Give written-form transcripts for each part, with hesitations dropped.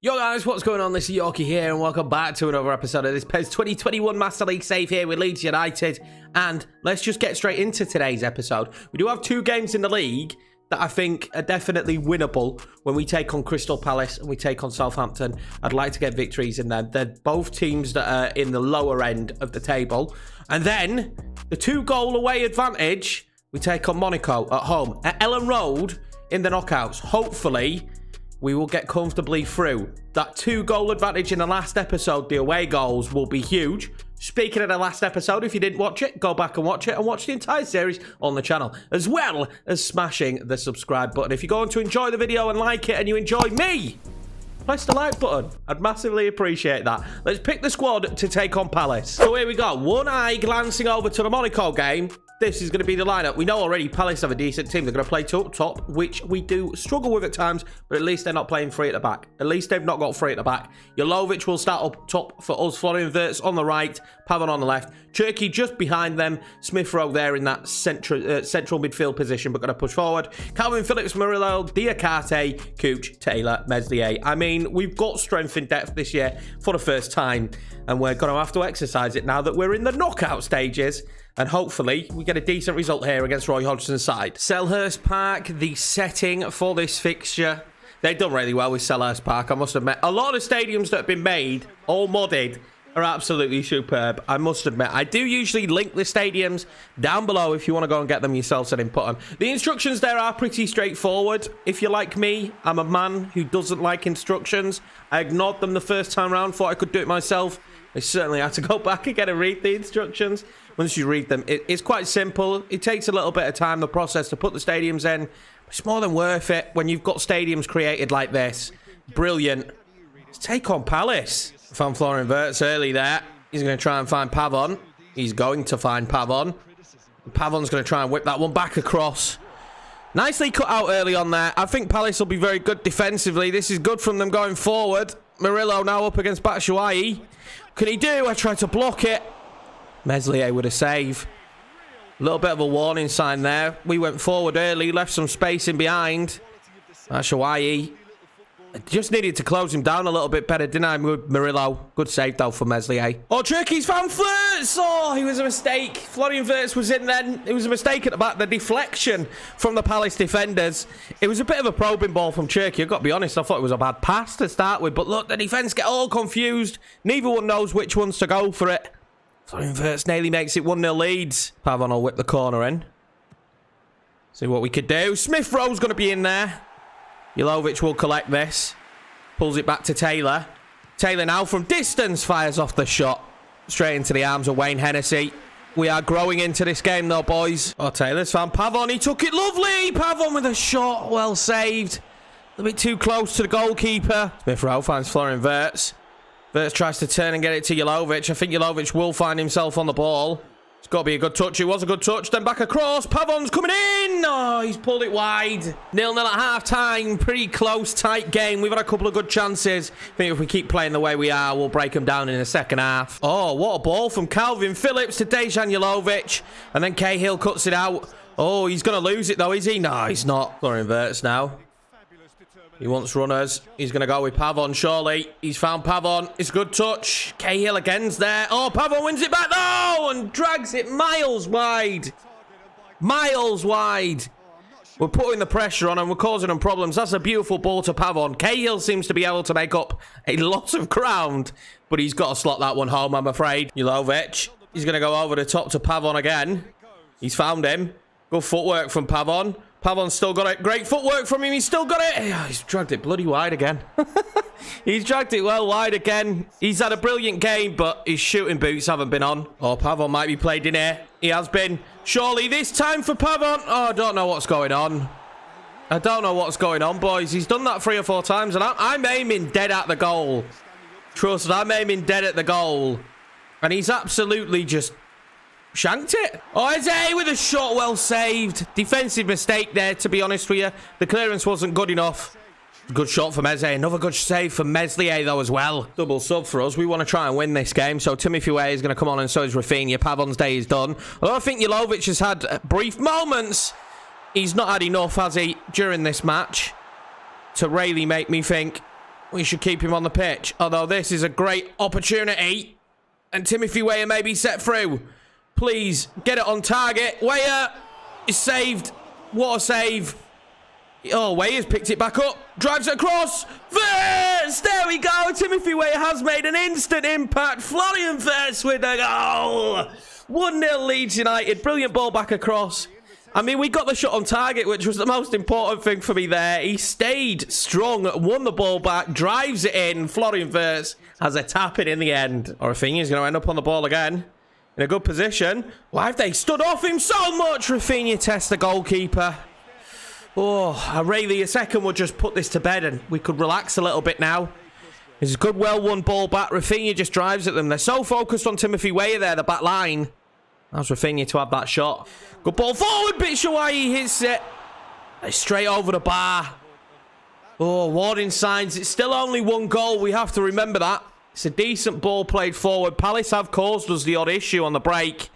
Yo guys, what's going on? This is Yorkie here and welcome back to another episode of this PES 2021 Master League save here with Leeds United. And let's just get straight into today's episode. We do have two games in the league that I think are definitely winnable when we take on Crystal Palace and we take on Southampton. I'd like to get victories in them. They're both teams that are in the lower end of the table. And then the 2-goal away advantage, we take on Monaco at home at ELLAND Road in the knockouts. Hopefully we will get comfortably through. That 2-goal advantage in the last episode, the away goals, will be huge. Speaking of the last episode, if you didn't watch it, go back and watch it and watch the entire series on the channel, as well as smashing the subscribe button. If you're going to enjoy the video and like it and you enjoy me, press the like button. I'd massively appreciate that. Let's pick the squad to take on Palace. So here we go. One eye glancing over to the Monaco game. This is going to be the lineup. We know already Palace have a decent team. They're going to play two up top, which we do struggle with at times, but at least they're not playing three at the back. At least they've not got three at the back. Jolovic will start up top for us. Florian Wirtz on the right, Pavon on the left. Turkey just behind them. Smith Rowe there in that central midfield position, but going to push forward. Calvin Phillips, Murillo, Diakate, Cooch, Taylor, Meslier. I mean, we've got strength in depth this year for the first time, and we're going to have to exercise it now that we're in the knockout stages. And hopefully, we get a decent result here against Roy Hodgson's side. Selhurst Park, the setting for this fixture. They've done really well with Selhurst Park, I must admit. A lot of stadiums that have been made, all modded, are absolutely superb, I must admit. I do usually link the stadiums down below if you want to go and get them yourselves and input them. The instructions there are pretty straightforward. If you're like me, I'm a man who doesn't like instructions. I ignored them the first time around, thought I could do it myself. I certainly had to go back again and read the instructions. Once you read them, it's quite simple. It takes a little bit of time, the process, to put the stadiums in. It's more than worth it when you've got stadiums created like this. Brilliant. Let's take on Palace. Found Florian Wirtz early there. He's going to try and find Pavon. He's going to find Pavon. Pavon's going to try and whip that one back across. Nicely cut out early on there. I think Palace will be very good defensively. This is good from them going forward. Murillo now up against Batshuayi. Can he do? I tried to block it. Meslier with a save. A little bit of a warning sign there. We went forward early, left some space in behind. Batshuayi. Just needed to close him down a little bit better, didn't I, Murillo? Good save, though, for Meslier. Oh, Turkey's found Wirtz! Oh, it was a mistake. Florian Wirtz was in then. It was a mistake at the back. The deflection from the Palace defenders. It was a bit of a probing ball from Turkey. I've got to be honest, I thought it was a bad pass to start with. But look, the defence get all confused. Neither one knows which ones to go for it. Florian Wirtz nearly makes it 1-0 Leeds. Pavon will whip the corner in. See what we could do. Smith Rowe's going to be in there. Jolovic will collect this. Pulls it back to Taylor. Taylor now from distance fires off the shot. Straight into the arms of Wayne Hennessy. We are growing into this game though, boys. Oh, Taylor's found Pavon. He took it lovely. Pavon with a shot. Well saved. A bit too close to the goalkeeper. Smith Rowe finds Florian Wirtz. Wirtz tries to turn and get it to Jolovic. I think Jolovic will find himself on the ball. It's got to be a good touch. It was a good touch. Then back across. Pavon's coming in. Oh, he's pulled it wide. 0-0 at half-time. Pretty close, tight game. We've had a couple of good chances. I think if we keep playing the way we are, we'll break them down in the second half. Oh, what a ball from Calvin Phillips to Dejan Jolovic. And then Cahill cuts it out. Oh, he's going to lose it, though, is he? No, he's not. Florian Wirtz now. He wants runners. He's going to go with Pavon, surely. He's found Pavon. It's a good touch. Cahill again's there. Oh, Pavon wins it back. Oh, and drags it miles wide. Miles wide. We're putting the pressure on and we're causing them problems. That's a beautiful ball to Pavon. Cahill seems to be able to make up a lot of ground, but he's got to slot that one home, I'm afraid. Jolovic. He's going to go over the top to Pavon again. He's found him. Good footwork from Pavon. Pavon's still got it. Great footwork from him. He's still got it. Oh, he's dragged it bloody wide again. He's dragged it well wide again. He's had a brilliant game, but his shooting boots haven't been on. Oh, Pavon might be played in here. He has been. Surely this time for Pavon. Oh, I don't know what's going on. I don't know what's going on, boys. He's done that 3 or 4 times, and I'm aiming dead at the goal. Trust, I'm aiming dead at the goal. And he's absolutely just shanked it. Oh, Eze with a shot, well saved. Defensive mistake there, to be honest with you. The clearance wasn't good enough. Good shot from Eze. Another good save from Meslier, though, as well. Double sub for us. We want to try and win this game. So Timothy Way is going to come on, and so is Rafinha. Pavon's day is done. Although I think Jolovic has had brief moments. He's not had enough, has he, during this match, to really make me think we should keep him on the pitch. Although this is a great opportunity. And Timothy Weah may be set through. Please, get it on target. Weah is saved. What a save. Oh, Weah's picked it back up. Drives it across. Wirtz! There we go. Timothy Weah has made an instant impact. Florian Wirtz with a goal. 1-0 Leeds United. Brilliant ball back across. I mean, we got the shot on target, which was the most important thing for me there. He stayed strong, won the ball back, drives it in. Florian Wirtz has a tap in the end. Or Rafinha's going to end up on the ball again. In a good position. Why have they stood off him so much? Rafinha tests the goalkeeper. Oh, Aureli a second would just put this to bed and we could relax a little bit now. It's a good, well-won ball back. Rafinha just drives at them. They're so focused on Timothy Weah there, the back line. That's Rafinha to have that shot. Good ball forward, Batshuayi hits it. Straight over the bar. Oh, warning signs. It's still only 1 goal. We have to remember that. It's a decent ball played forward. Palace have caused us the odd issue on the break.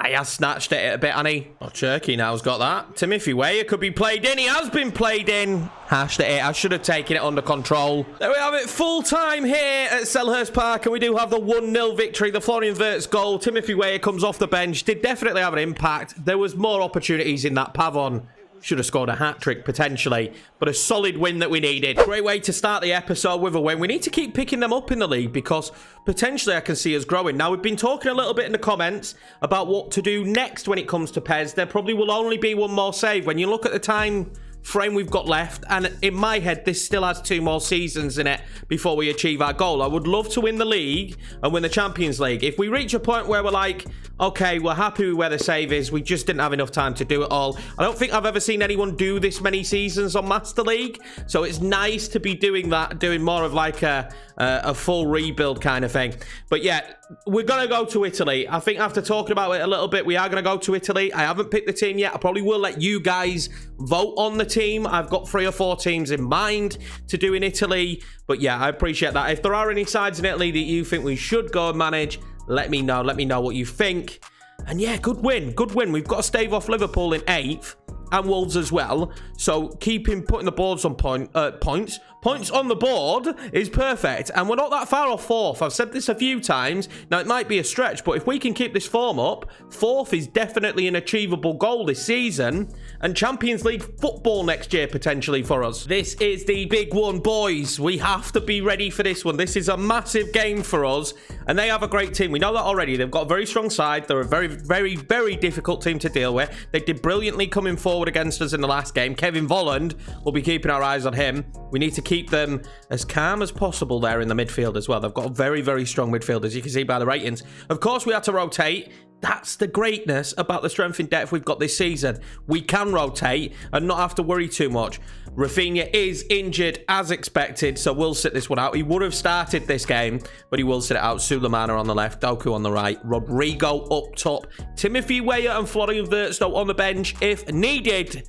He has snatched it a bit, hasn't he? Oh, Cherky now's got that. Timothy Weah could be played in. He has been played in. Hashed it. I should have taken it under control. There we have it. Full time here at Selhurst Park. And we do have the 1-0 victory. The Florian Wirtz goal. Timothy Weah comes off the bench. Did definitely have an impact. There was more opportunities in that. Pavon should have scored a hat-trick, potentially. But a solid win that we needed. Great way to start the episode with a win. We need to keep picking them up in the league because potentially I can see us growing. Now, we've been talking a little bit in the comments about what to do next when it comes to PES. There probably will only be 1 more save. When you look at the time frame we've got left, and in my head, this still has 2 more seasons in it before we achieve our goal. I would love to win the league and win the Champions League. If we reach a point where we're like, okay, we're happy with where the save is, we just didn't have enough time to do it all. I don't think I've ever seen anyone do this many seasons on Master League, so it's nice to be doing that, doing more of like a full rebuild kind of thing. But yeah, we're going to go to Italy. I think after talking about it a little bit, we are going to go to Italy. I haven't picked the team yet. I probably will let you guys vote on the team. I've got 3 or 4 teams in mind to do in Italy. But yeah, I appreciate that. If there are any sides in Italy that you think we should go and manage, let me know. Let me know what you think. And yeah, good win. Good win. We've got to stave off Liverpool in 8th. And Wolves as well. So keeping putting the boards on points on the board is perfect. And we're not that far off 4th. I've said this a few times. Now, it might be a stretch, but if we can keep this form up, 4th is definitely an achievable goal this season. And Champions League football next year, potentially, for us. This is the big one, boys. We have to be ready for this one. This is a massive game for us. And they have a great team. We know that already. They've got a very strong side. They're a very, very, very difficult team to deal with. They did brilliantly coming forward against us in the last game. Kevin Volland, we'll be keeping our eyes on him. We need to keep them as calm as possible there in the midfield as well. They've got a very, very strong midfield, as you can see by the ratings. Of course, we had to rotate. That's the greatness about the strength in depth we've got this season. We can rotate and not have to worry too much. Rafinha is injured as expected, so we'll sit this one out. He would have started this game, but he will sit it out. Sulemana on the left, Doku on the right, Rodrigo up top, Timothy Weah and Florian Wirtz on the bench if needed.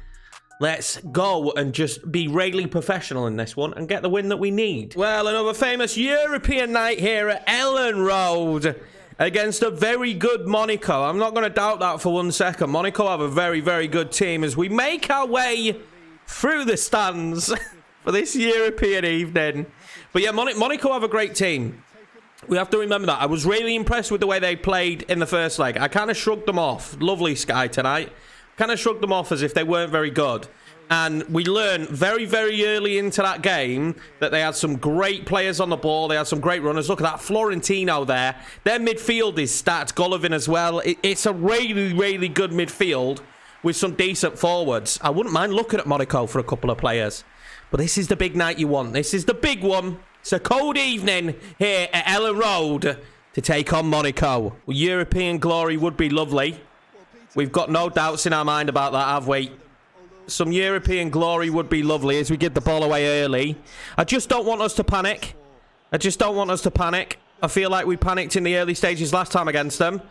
Let's go and just be really professional in this one and get the win that we need. Well, another famous European night here at ELLAND Road against a very good Monaco. I'm not going to doubt that for 1 second. Monaco have a very, very good team as we make our way through the stands for this European evening. But yeah, Monaco have a great team. We have to remember that. I was really impressed with the way they played in the first leg. I kind of shrugged them off. Lovely Sky tonight. Kind of shrugged them off as if they weren't very good. And we learned very, very early into that game that they had some great players on the ball. They had some great runners. Look at that, Florentino there. Their midfield is stacked. Golovin as well. It's a really, really good midfield with some decent forwards. I wouldn't mind looking at Monaco for a couple of players. But this is the big night you want. This is the big one. It's a cold evening here at ELLAND Road to take on Monaco. Well, European glory would be lovely. We've got no doubts in our mind about that, have we? Some European glory would be lovely as we give the ball away early. I just don't want us to panic. I feel like we panicked in the early stages last time against them.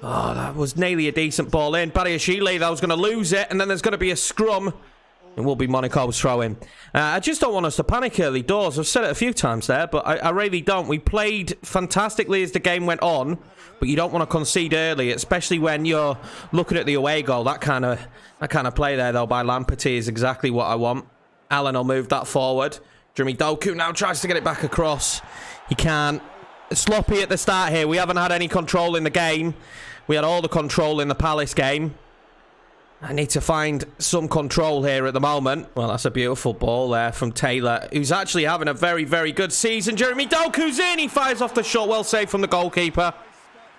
Oh, that was nearly a decent ball in. Badiashile, that was going to lose it. And then there's going to be a scrum. It will be Monaco's throw-in. I just don't want us to panic early doors. I've said it a few times there, but I really don't. We played fantastically as the game went on, but you don't want to concede early, especially when you're looking at the away goal. That kind of play there, though, by Lamperty is exactly what I want. Alan will move that forward. Jeremy Doku now tries to get it back across. He can't. Sloppy at the start here. We haven't had any control in the game. We had all the control in the Palace game. I need to find some control here at the moment. Well, that's a beautiful ball there from Taylor, who's actually having a very, very good season. Jeremy Doku's in. He fires off the shot. Well saved from the goalkeeper.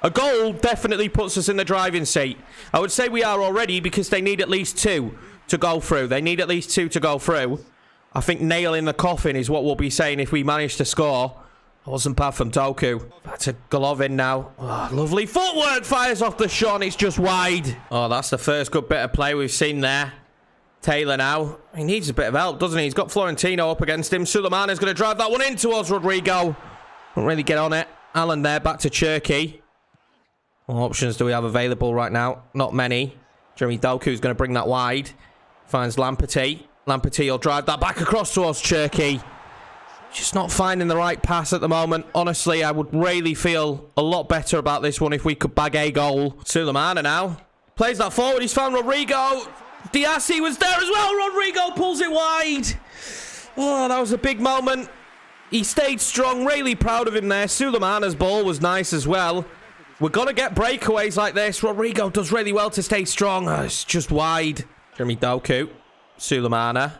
A goal definitely puts us in the driving seat. I would say we are already because they need at least 2 to go through. They need at least 2 to go through. I think nail in the coffin is what we'll be saying if we manage to score. Wasn't bad from Doku. That's a Golovin now. Oh, lovely footwork. Fires off the shot and it's just wide. Oh, that's the first good bit of play we've seen there. Taylor now. He needs a bit of help, doesn't he? He's got Florentino up against him. Suleiman is going to drive that one in towards Rodrigo. Don't really get on it. Alan there, back to Cherky. What options do we have available right now? Not many. Jeremy Doku is going to bring that wide. Finds Lamperty. Lamperty will drive that back across towards Cherky. Just not finding the right pass at the moment. Honestly, I would really feel a lot better about this one if we could bag a goal. Sulemana now. Plays that forward. He's found Rodrigo. Diassi was there as well. Rodrigo pulls it wide. Oh, that was a big moment. He stayed strong. Really proud of him there. Sulemana's ball was nice as well. We're going to get breakaways like this. Rodrigo does really well to stay strong. Oh, it's just wide. Jeremy Doku. Sulemana.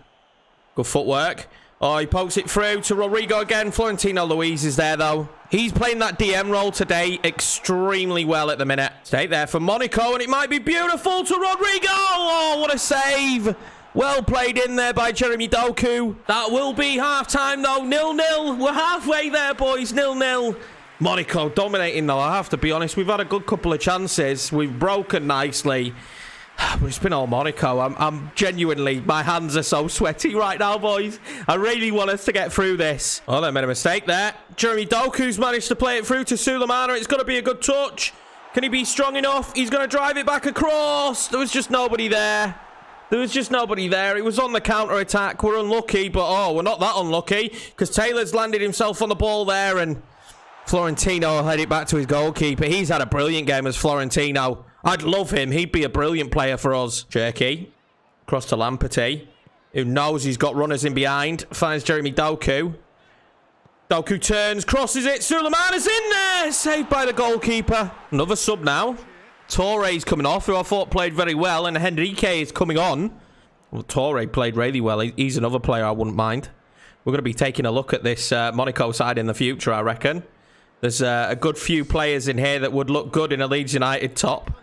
Good footwork. Oh, he pokes it through to Rodrigo again. Florentino Luis is there, though. He's playing that DM role today extremely well at the minute. Stay there for Monaco, and it might be beautiful to Rodrigo. Oh, what a save. Well played in there by Jeremy Doku. That will be half-time, though. 0-0. We're halfway there, boys. 0-0. Monaco dominating, though. I have to be honest. We've had a good couple of chances. We've broken nicely. But it's been all Monaco. I'm genuinely, my hands are so sweaty right now, boys. I really want us to get through this. Oh, they made a mistake there. Jeremy Doku's managed to play it through to Sulemana. It's going to be a good touch. Can he be strong enough? He's going to drive it back across. There was just nobody there. There was just nobody there. It was on the counter-attack. We're unlucky, but oh, we're not that unlucky because Taylor's landed himself on the ball there and Florentino will head it back to his goalkeeper. He's had a brilliant game as Florentino. I'd love him. He'd be a brilliant player for us. Jerky. Across to Lamperty, who knows he's got runners in behind. Finds Jeremy Doku. Doku turns, crosses it. Suleiman is in there. Saved by the goalkeeper. Another sub now. Torre's coming off, who I thought played very well. And Henrique is coming on. Well, Torre played really well. He's another player I wouldn't mind. We're going to be taking a look at this Monaco side in the future, I reckon. There's a good few players in here that would look good in a Leeds United top.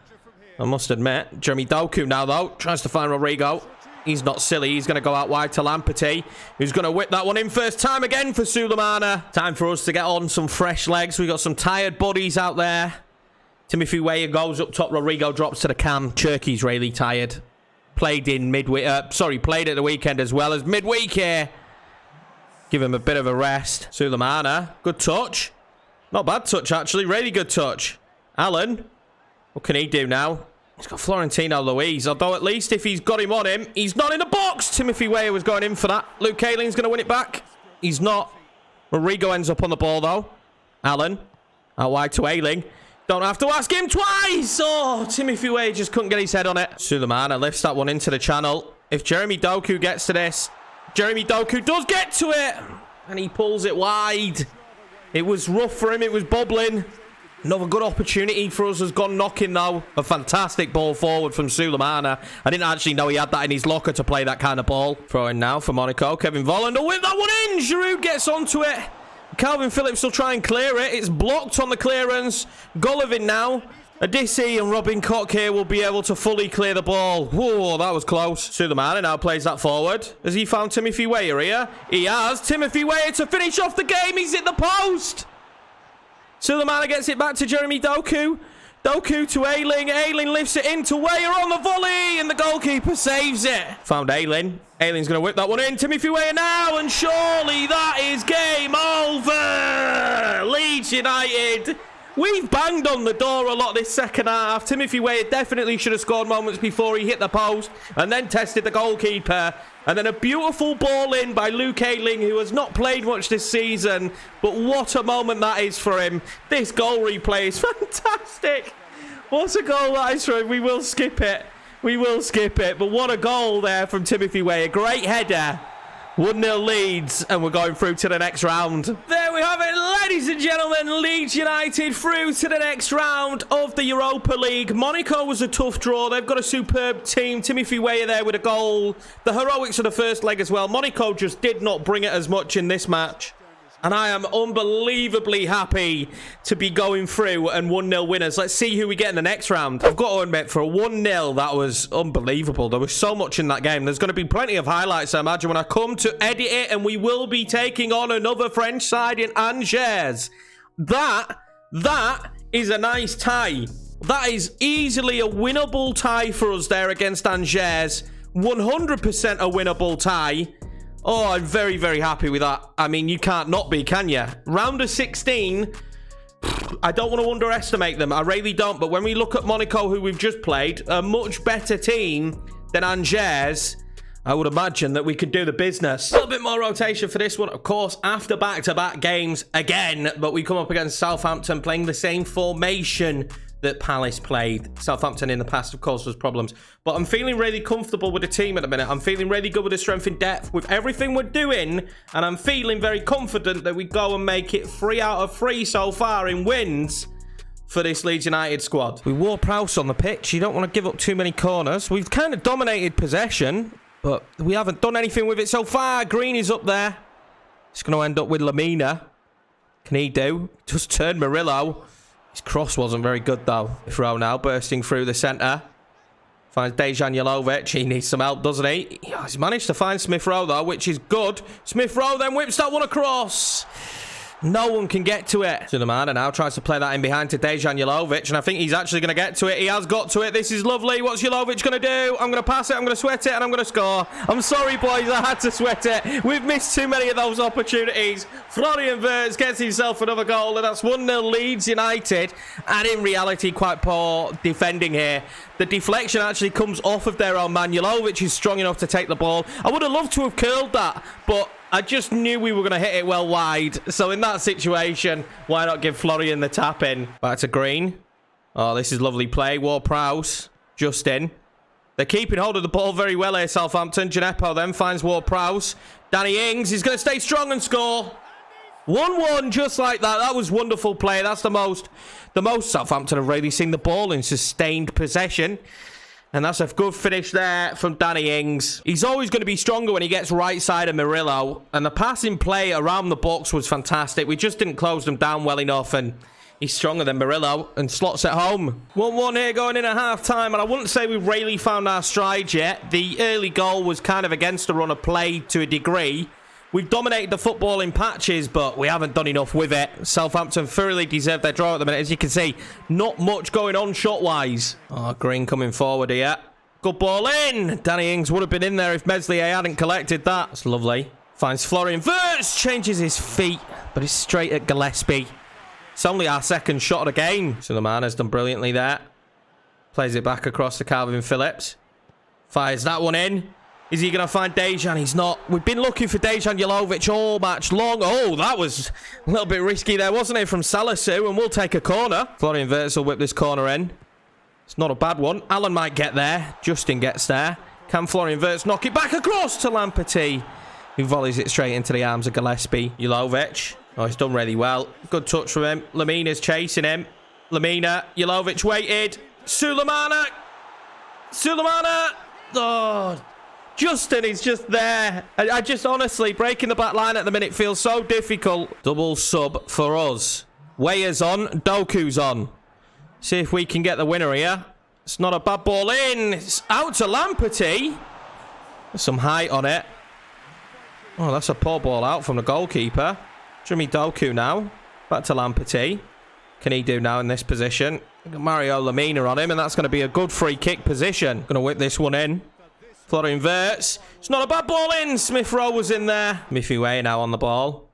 I must admit. Jeremy Doku now, though. Tries to find Rodrigo. He's not silly. He's going to go out wide to Lamperty, who's going to whip that one in first time again for Sulemana. Time for us to get on some fresh legs. We got some tired bodies out there. Timothy Weah goes up top. Rodrigo drops to the cam. Cherky's really tired. Played in midweek. Played at the weekend as well as midweek here. Give him a bit of a rest. Sulemana. Good touch. Not bad touch, actually. Really good touch. Alan. What can he do now? He's got Florentino Luis. Although at least if he's got him on him, he's not in the box. Timothy Weah was going in for that. Luke Kaling's going to win it back. He's not. Rodrigo ends up on the ball, though. Alan. Out wide to Ayling. Don't have to ask him twice. Oh, Timothy Weah just couldn't get his head on it. Sulemana lifts that one into the channel. If Jeremy Doku gets to this, Jeremy Doku does get to it. And he pulls it wide. It was rough for him. It was bubbling. Another good opportunity for us has gone knocking, though. A fantastic ball forward from Sulemana. I didn't actually know he had that in his locker to play that kind of ball. Throwing now for Monaco. Kevin Volland will whip that one in. Giroud gets onto it. Calvin Phillips will try and clear it. It's blocked on the clearance. Golovin now. Adissi and Robin Koch here will be able to fully clear the ball. Whoa, that was close. Sulemana now plays that forward. Has he found Timothy Weah here? He has. Timothy Weah to finish off the game. He's hit the post. Sulemana gets it back to Jeremy Doku. Doku to Ayling. Ayling lifts it into Weah on the volley. And the goalkeeper saves it. Found Ayling. Ayling's going to whip that one in. Timothy Weah now. And surely that is game over. Leeds United. We've banged on the door a lot this second half. Timothy Weah definitely should have scored moments before he hit the post. And then tested the goalkeeper. And then a beautiful ball in by Luke Ayling, who has not played much this season. But what a moment that is for him. This goal replay is fantastic. What a goal that is for him. We will skip it. We will skip it. But what a goal there from Timothy Weah. Great header. 1-0 Leeds, and we're going through to the next round. There we have it, ladies and gentlemen. Leeds United through to the next round of the Europa League. Monaco was a tough draw. They've got a superb team. Timothy Weah there with a goal. The heroics of the first leg as well. Monaco just did not bring it as much in this match. And I am unbelievably happy to be going through and 1-0 winners. Let's see who we get in the next round. I've got to admit, for a 1-0, that was unbelievable. There was so much in that game. There's going to be plenty of highlights, I imagine, when I come to edit it. And we will be taking on another French side in Angers. That is a nice tie. That is easily a winnable tie for us there against Angers. 100% a winnable tie. Oh, I'm very, very happy with that. I mean, you can't not be, can you? Round of 16, I don't want to underestimate them. I really don't. But when we look at Monaco, who we've just played, a much better team than Angers, I would imagine that we could do the business. A little bit more rotation for this one, of course, after back-to-back games again. But we come up against Southampton playing the same formation that Palace played. Southampton in the past, of course, was problems. But I'm feeling really comfortable with the team at the minute. I'm feeling really good with the strength in depth, with everything we're doing. And I'm feeling very confident that we go and make it 3 out of 3 so far in wins for this Leeds United squad. We wore Prowse on the pitch. You don't want to give up too many corners. We've kind of dominated possession, but we haven't done anything with it so far. Green is up there. It's going to end up with Lamina. Can he do? Just turn Murillo. His cross wasn't very good, though. Throw now, bursting through the centre. Finds Dejan Jelovic. He needs some help, doesn't he? He's managed to find Smith Rowe, though, which is good. Smith Rowe then whips that one across. No one can get to it. Sulemana now tries to play that in behind to Dejan Jelovic, and I think he's actually going to get to it. He has got to it. This is lovely. What's Jelovic going to do? I'm going to pass it. I'm going to sweat it, and I'm going to score. I'm sorry, boys. I had to sweat it. We've missed too many of those opportunities. Florian Wirtz gets himself another goal, and that's 1-0 Leeds United. And in reality, quite poor defending here. The deflection actually comes off of their own man. Jelovic is strong enough to take the ball. I would have loved to have curled that, but I just knew we were going to hit it well wide. So in that situation, why not give Florian the tap in? Back to Green. Oh, this is lovely play. Ward-Prowse. Justin. They're keeping hold of the ball very well here, Southampton. Gineppo then finds Ward-Prowse. Danny Ings is going to stay strong and score. 1-1 just like that. That was wonderful play. That's the most Southampton have really seen the ball in sustained possession. And that's a good finish there from Danny Ings. He's always going to be stronger when he gets right side of Murillo. And the passing play around the box was fantastic. We just didn't close them down well enough. And he's stronger than Murillo and slots it home. 1-1 here going in at half-time. And I wouldn't say we've really found our stride yet. The early goal was kind of against the run of play to a degree. We've dominated the football in patches, but we haven't done enough with it. Southampton thoroughly deserve their draw at the minute. As you can see, not much going on shot-wise. Oh, Green coming forward here. Good ball in. Danny Ings would have been in there if Meslier hadn't collected that. That's lovely. Finds Florian Wirtz. Changes his feet, but it's straight at Gillespie. It's only our second shot of the game. Suleiman has done brilliantly there. Plays it back across to Calvin Phillips. Fires that one in. Is he going to find Dejan? He's not. We've been looking for Dejan Jelovic all match long. Oh, that was a little bit risky there, wasn't it, from Salisu? And we'll take a corner. Florian Wirtz will whip this corner in. It's not a bad one. Alan might get there. Justin gets there. Can Florian Wirtz knock it back across to Lamperty, who volleys it straight into the arms of Gillespie. Jelovic. Oh, he's done really well. Good touch from him. Lamina's chasing him. Lamina. Jelovic waited. Sulemana. Oh, Justin is just there. I just honestly, breaking the back line at the minute feels so difficult. Double sub for us. Weah's on. Doku's on. See if we can get the winner here. It's not a bad ball in. It's out to Lamperty. There's some height on it. Oh, that's a poor ball out from the goalkeeper. Jimmy Doku now. Back to Lamperty. Can he do now in this position? Mario Lamina on him, and that's going to be a good free kick position. Going to whip this one in. Florian Wirtz. It's not a bad ball in. Smith Rowe was in there. Miffy Way now on the ball.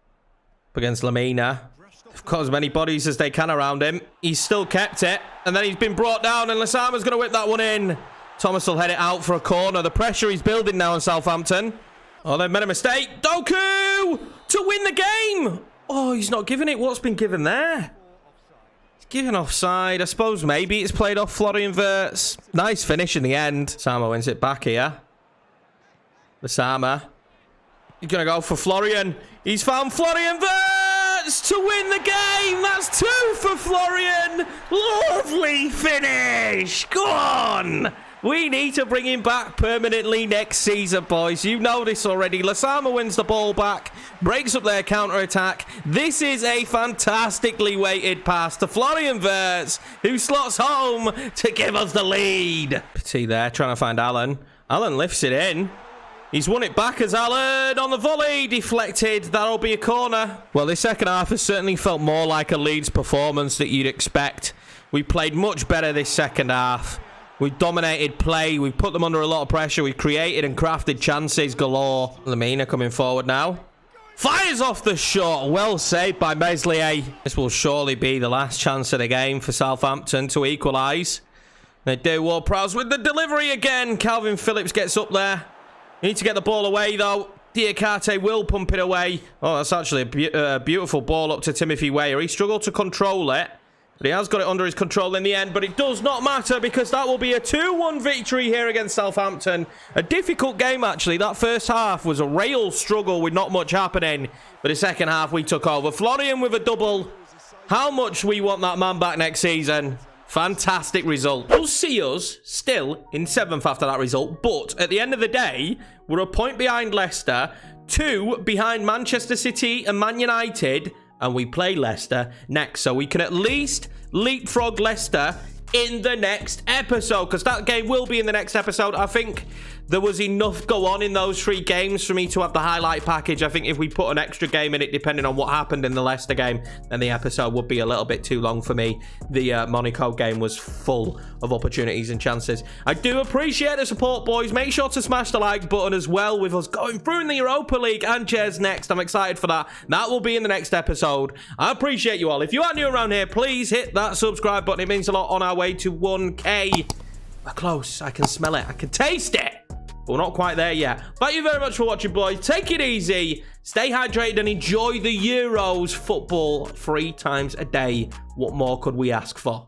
Up against Lamina. They've got as many bodies as they can around him. He's still kept it. And then he's been brought down. And Lasama's going to whip that one in. Thomas will head it out for a corner. The pressure he's building now in Southampton. Oh, they've made a mistake. Doku! To win the game! Oh, he's not giving it. What's been given there? He's given offside. I suppose maybe it's played off Florian Wirtz. Nice finish in the end. Sama wins it back here. Lasama. He's going to go for Florian. He's found Florian Wirtz to win the game. That's 2 for Florian. Lovely finish. Go on. We need to bring him back permanently next season, boys. You know this already. Lasama wins the ball back, breaks up their counter-attack. This is a fantastically weighted pass to Florian Wirtz, who slots home to give us the lead. Petit there, trying to find Alan. Alan lifts it in. He's won it back as Alan on the volley. Deflected. That'll be a corner. Well, this second half has certainly felt more like a Leeds performance that you'd expect. We played much better this second half. We've dominated play. We've put them under a lot of pressure. We've created and crafted chances galore. Lamina coming forward now. Fires off the shot. Well saved by Meslier. This will surely be the last chance of the game for Southampton to equalise. They do. Ward-Prowse with the delivery again. Calvin Phillips gets up there. Need to get the ball away, though. Diakate will pump it away. Oh, that's actually a beautiful ball up to Timothy Weah. He struggled to control it. But he has got it under his control in the end. But it does not matter because that will be a 2-1 victory here against Southampton. A difficult game, actually. That first half was a real struggle with not much happening. But the second half, we took over. Florian with a double. How much we want that man back next season. Fantastic result. We'll see us still in 7th after that result. But at the end of the day, we're a point behind Leicester. 2 behind Manchester City and Man United. And we play Leicester next. So we can at least leapfrog Leicester in the next episode. Because that game will be in the next episode. I think there was enough go on in those 3 games for me to have the highlight package. I think if we put an extra game in it, depending on what happened in the Leicester game, then the episode would be a little bit too long for me. The Monaco game was full of opportunities and chances. I do appreciate the support, boys. Make sure to smash the like button as well with us going through in the Europa League and Cheers next. I'm excited for that. That will be in the next episode. I appreciate you all. If you are new around here, please hit that subscribe button. It means a lot on our way to 1K. We're close. I can smell it. I can taste it. But we're not quite there yet. Thank you very much for watching, boys. Take it easy. Stay hydrated and enjoy the Euros football 3 times a day. What more could we ask for?